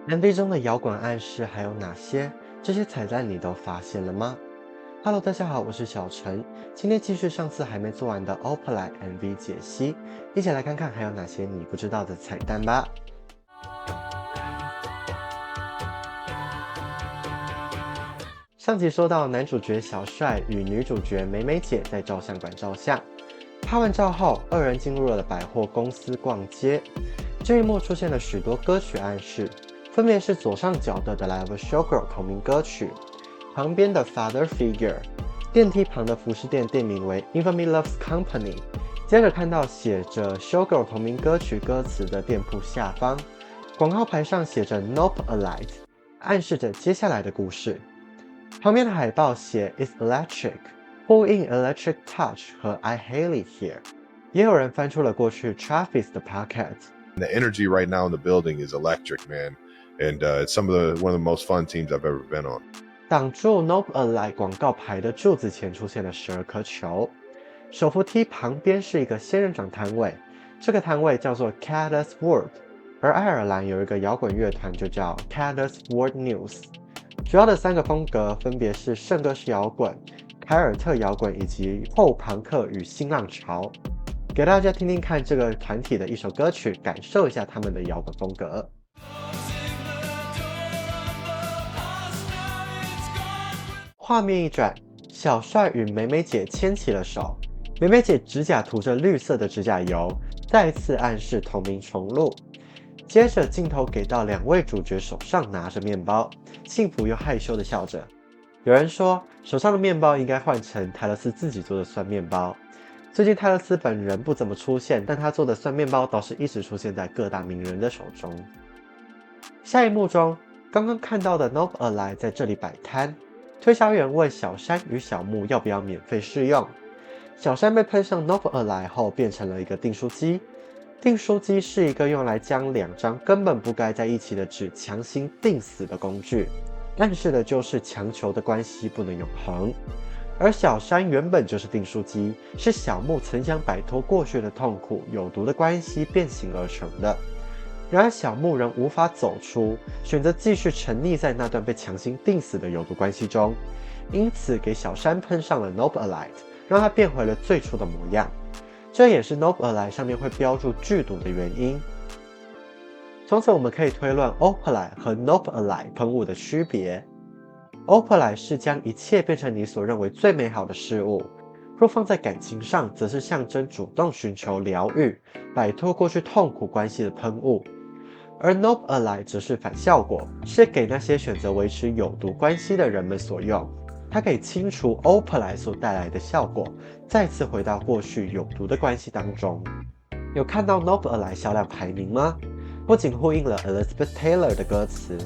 MV 中的摇滚暗示还有哪些？这些彩蛋你都发现了吗？Hello， 大家好，我是小陈，今天继续上次还没做完的 Opalite MV 解析，一起来看看还有哪些你不知道的彩蛋吧。上集说到男主角小帅与女主角美美姐在照相馆照相，拍完照后，二人进入了百货公司逛街。这一幕出现了许多歌曲暗示，分别是左上角的 The Live Showgirl 同名歌曲，旁边的 Father Figure， 电梯旁的服饰店店名为 Infamy Loves Company。接着看到写着 Showgirl 同名歌曲歌词的店铺下方，广告牌上写着 Nope Alite， 暗示着接下来的故事。旁边的海报写 It's Electric， 呼应 Electric Touch 和 I Hate It Here。也有人翻出了过去 Travis 的 Pocket。The energy right now in the building is electric, man, and it's one of the most fun teams I've ever been on. 挡住 Nope Alite 广告牌的柱子前出现了12颗球，手扶梯旁边是一个仙人掌摊位，这个摊位叫做 Cactus World， 而爱尔兰有一个摇滚乐团就叫 Cactus World News。主要的3个风格分别是圣歌式摇滚、凯尔特摇滚以及后朋克与新浪潮。给大家听听看这个团体的一首歌曲，感受一下他们的摇滚风格。画面一转，小帅与美美姐牵起了手，美美姐指甲涂着绿色的指甲油，再次暗示同名重录。接着镜头给到2位主角手上拿着面包，幸福又害羞的笑着。有人说手上的面包应该换成泰勒斯自己做的酸面包。最近泰勒斯本人不怎么出现，但他做的酸面包倒是一直出现在各大名人的手中。下一幕中，刚刚看到的 Nope Alite 在这里摆摊，推销员问小山与小木要不要免费试用。小山被喷上 Nope Alite 后变成了一个订书机。订书机是一个用来将2张根本不该在一起的纸强行订死的工具，暗示的就是强求的关系不能永恒。而小山原本就是订书机，是小木曾想摆脱过去的痛苦、有毒的关系变形而成的。然而小木仍无法走出，选择继续沉溺在那段被强行订死的有毒关系中，因此给小山喷上了 Nope Alite， 让他变回了最初的模样。这也是 Nope Alite 上面会标注剧毒的原因。从此我们可以推论 Opalite 和 Nope Alite 喷雾的区别。Opalite 是将一切变成你所认为最美好的事物，若放在感情上，则是象征主动寻求疗愈、摆脱过去痛苦关系的喷雾。而 Nope Alite 则是反效果，是给那些选择维持有毒关系的人们所用。它可以清除 Opalite 所带来的效果，再次回到过去有毒的关系当中。有看到 Nope Alite 销量排名吗？不仅呼应了 Elizabeth Taylor 的歌词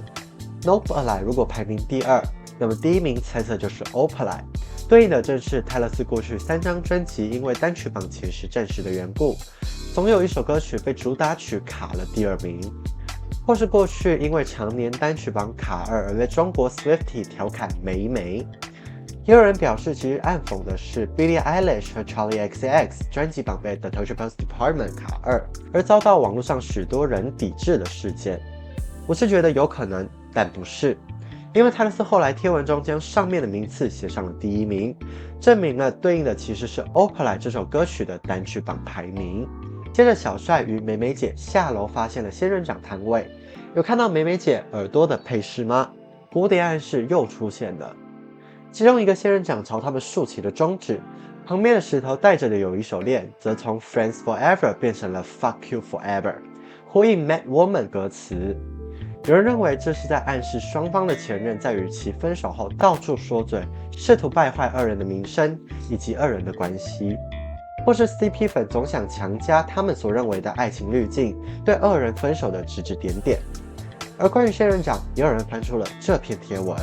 ，Nope Alite 如果排名第2，那么第1名猜测就是 Opalite， 对应的正是泰勒斯过去3张专辑因为单曲榜前10站时的缘故，总有一首歌曲被主打曲卡了第2名。或是过去因为常年单曲榜卡2而被中国 Swiftie 调侃梅梅。也有人表示，其实暗讽的是 Billie Eilish 和 Charli XCX 专辑榜被 The Deutsche Post Department 卡2，而遭到网络上许多人抵制的事件。我是觉得有可能，但不是，因为泰勒斯后来贴文中将上面的名次写上了第1名，证明了对应的其实是 Opalite 这首歌曲的单曲榜排名。接着小帅与美美姐下楼发现了仙人掌摊位，有看到美美姐耳朵的配饰吗？蝴蝶暗示又出现了。其中一个仙人掌朝他们竖起了中指，旁边的石头带着的有一手链，则从 Friends Forever 变成了 Fuck You Forever， 呼应 Mad Woman 歌词。有人认为这是在暗示双方的前任在与其分手后到处说嘴，试图败坏2人的名声以及2人的关系，或是 CP 粉总想强加他们所认为的爱情滤镜，对2人分手的指指点点。而关于仙人掌，也有人翻出了这篇贴文。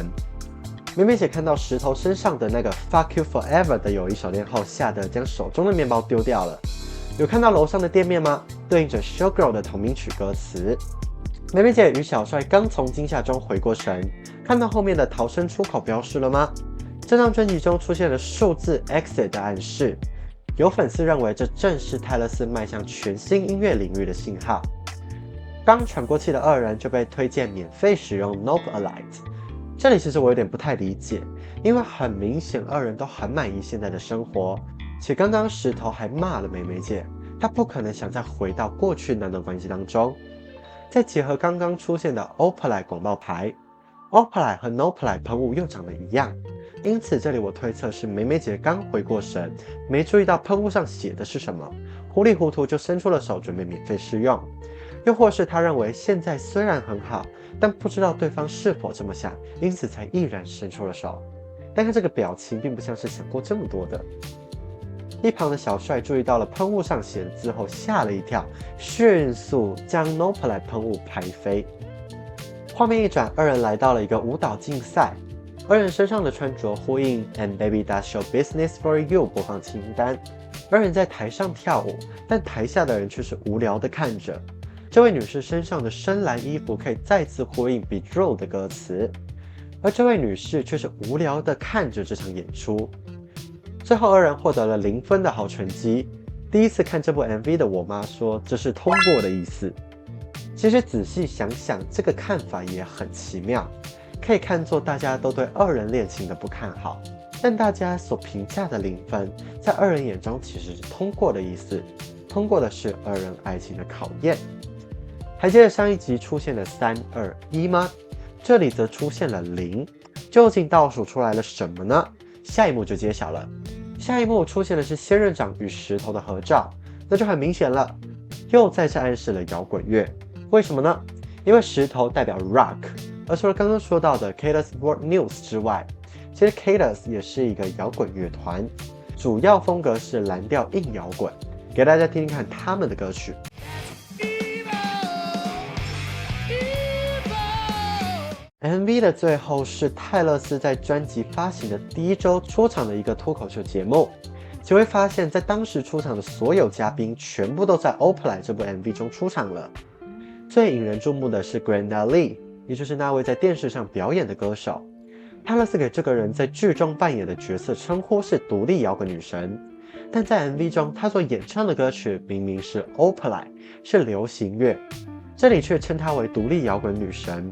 美美姐看到石头身上的那个 Fuck You Forever 的有一手链后，吓得将手中的面包丢掉了。有看到楼上的店面吗？对应着 Showgirl 的同名曲歌词。美美姐与小帅刚从惊吓中回过神，看到后面的逃生出口标识了吗？这张专辑中出现了数字 Exit 的暗示，有粉丝认为这正是泰勒斯迈向全新音乐领域的信号。刚喘过气的二人就被推荐免费使用 Nopalite。这里其实我有点不太理解，因为很明显二人都很满意现在的生活，且刚刚石头还骂了梅梅姐，他不可能想再回到过去那段关系当中。再结合刚刚出现的 Opalite 广告牌 ，Opalite 和 Nopalite 喷雾又长得一样，因此这里我推测是梅梅姐刚回过神，没注意到喷雾上写的是什么，糊里糊涂就伸出了手准备免费试用。又或是他认为现在虽然很好，但不知道对方是否这么想，因此才毅然伸出了手。但是这个表情并不像是想过这么多的。一旁的小帅注意到了喷雾上写的字后吓了一跳，迅速将 Nopalite 喷雾拍飞。画面一转，二人来到了一个舞蹈竞赛，二人身上的穿着呼应 And Baby That's Your Business For You 播放清单。二人在台上跳舞，但台下的人却是无聊的看着。这位女士身上的深蓝衣服可以再次呼应 Be True 的歌词，而这位女士却是无聊的看着这场演出。最后二人获得了0分的好成绩。第一次看这部 MV 的我妈说这是通过的意思。其实仔细想想，这个看法也很奇妙，可以看作大家都对二人恋情的不看好，但大家所评价的0分，在二人眼中其实是通过的意思，通过的是二人爱情的考验。还记得上一集出现的3、2、1吗？这里则出现了0，究竟倒数出来了什么呢？下一幕就揭晓了。下一幕出现的是仙人掌与石头的合照，那就很明显了，又再次暗示了摇滚乐。为什么呢？因为石头代表 rock， 而除了刚刚说到的 Careless World News 之外，其实 Careless 也是一个摇滚乐团，主要风格是蓝调硬摇滚。给大家听听看他们的歌曲。MV 的最后是泰勒斯在专辑发行的第1周出场的一个脱口秀节目，就会发现在当时出场的所有嘉宾全部都在 Opalite 这部 MV 中出场了。最引人注目的是 Glenda Lee， 也就是那位在电视上表演的歌手。泰勒斯给这个人在剧中扮演的角色称呼是独立摇滚女神，但在 MV 中她所演唱的歌曲明明是 Opalite， 是流行乐，这里却称她为独立摇滚女神。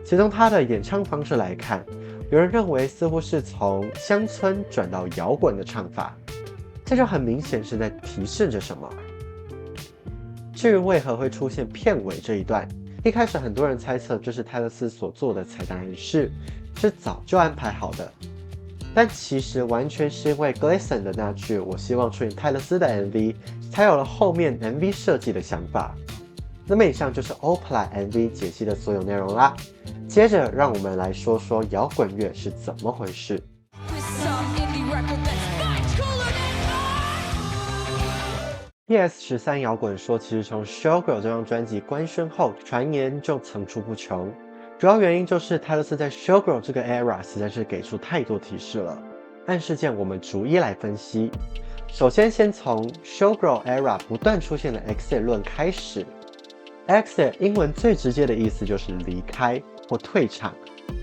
其中她的演唱方式来看，有人认为似乎是从乡村转到摇滚的唱法，这就很明显是在提示着什么。至于为何会出现片尾这一段，一开始很多人猜测这是泰勒斯所做的彩蛋暗示，是早就安排好的，但其实完全是因为 Gleason 的那句我希望出演泰勒斯的 MV， 才有了后面 MV 设计的想法。那么以上就是 Opalite MV 解析的所有内容啦。接着让我们来说说摇滚乐是怎么回事。PS13 摇滚说，其实从 Showgirl 这张专辑官宣后，传言就层出不穷。主要原因就是泰勒斯在 Showgirl 这个 era 实在是给出太多提示了。按事件我们逐一来分析。首先从 Showgirl era 不断出现的 exit 论开始。exit 英文最直接的意思就是离开或退场，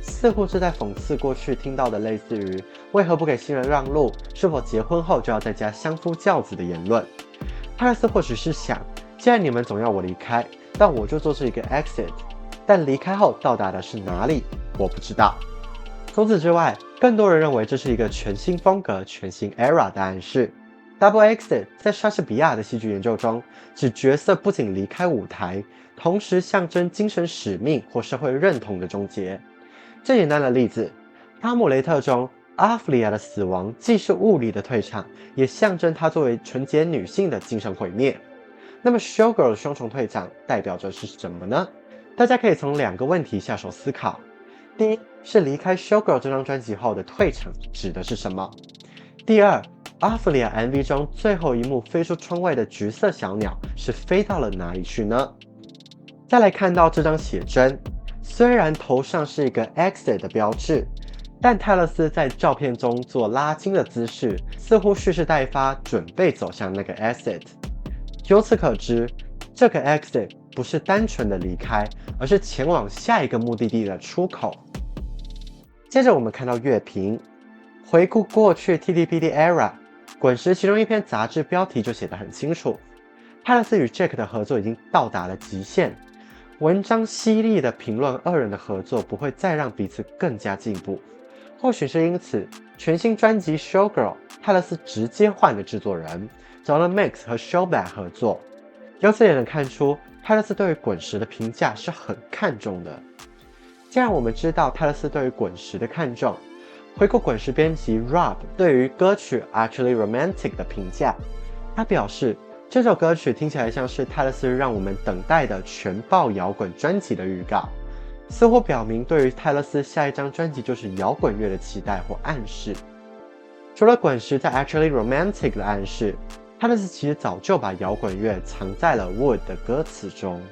似乎是在讽刺过去听到的类似于为何不给新人让路，是否结婚后就要在家相夫教子的言论。泰勒斯或许是想，既然你们总要我离开，但我就做出一个 exit， 但离开后到达的是哪里，我不知道。除此之外，更多人认为这是一个全新风格、全新 era 的暗示。Double exit 在莎士比亚的戏剧研究中，指角色不仅离开舞台，同时象征精神使命或社会认同的终结。最简单的例子，哈姆雷特中阿弗里亚的死亡既是物理的退场，也象征她作为纯洁女性的精神毁灭。那么 Showgirl 的双重退场代表着是什么呢？大家可以从2个问题下手思考。第一是离开 Showgirl 这张专辑后的退场指的是什么？第二，阿弗里亚 MV 中最后一幕飞出窗外的橘色小鸟是飞到了哪里去呢？再来看到这张写真，虽然头上是一个 exit 的标志，但泰勒斯在照片中做拉筋的姿势，似乎蓄势待发，准备走向那个 exit。由此可知，这个 exit 不是单纯的离开，而是前往下一个目的地的出口。接着我们看到乐评，回顾过去 TTPD era， 滚石其中一篇杂志标题就写得很清楚，泰勒斯与 Jake 的合作已经到达了极限。文章犀利的评论二人的合作不会再让彼此更加进步。或许是因此，全新专辑《Showgirl》，泰勒斯直接换了制作人，找了 Mix 和 Showback 合作。由此也能看出，泰勒斯对于滚石的评价是很看重的。既然我们知道泰勒斯对于滚石的看重，回顾滚石编辑 Rob 对于歌曲《Actually Romantic》的评价，他表示这首歌曲听起来像是泰勒斯让我们等待的全爆摇滚专辑的预告，似乎表明对于泰勒斯下一张专辑就是摇滚乐的期待或暗示。除了滚石在《Actually Romantic》的暗示，泰勒斯其实早就把摇滚乐藏在了 Wood 的歌词中。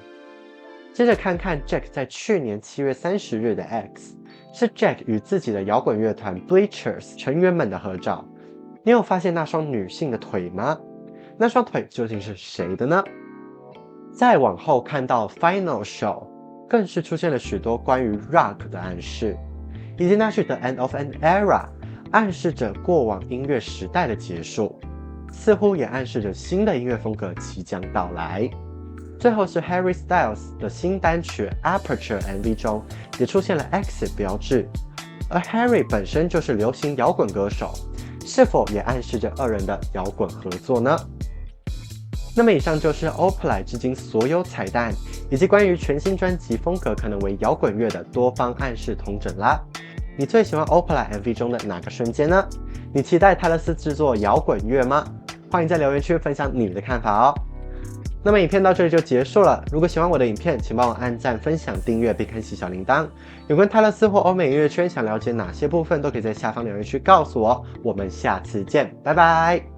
接着看看 Jack 在去年7月30日的 X， 是 Jack 与自己的摇滚乐团 Bleachers 成员们的合照。你有发现那双女性的腿吗？那双腿究竟是谁的呢？再往后看到 Final Show， 更是出现了许多关于 Rock 的暗示，以及那句 The End of an Era， 暗示着过往音乐时代的结束，似乎也暗示着新的音乐风格即将到来。最后是 Harry Styles 的新单曲 Aperture MV 中也出现了 Exit 标志，而 Harry 本身就是流行摇滚歌手，是否也暗示着二人的摇滚合作呢？那么以上就是 Opalite 至今所有彩蛋，以及关于全新专辑风格可能为摇滚乐的多方暗示统整啦。你最喜欢 Opalite MV 中的哪个瞬间呢？你期待泰勒斯制作摇滚乐吗？欢迎在留言区分享你的看法哦。那么影片到这里就结束了。如果喜欢我的影片，请帮我按赞、分享、订阅并开启小铃铛。有关泰勒斯或欧美音乐圈想了解哪些部分，都可以在下方留言区告诉我。我们下次见，拜拜。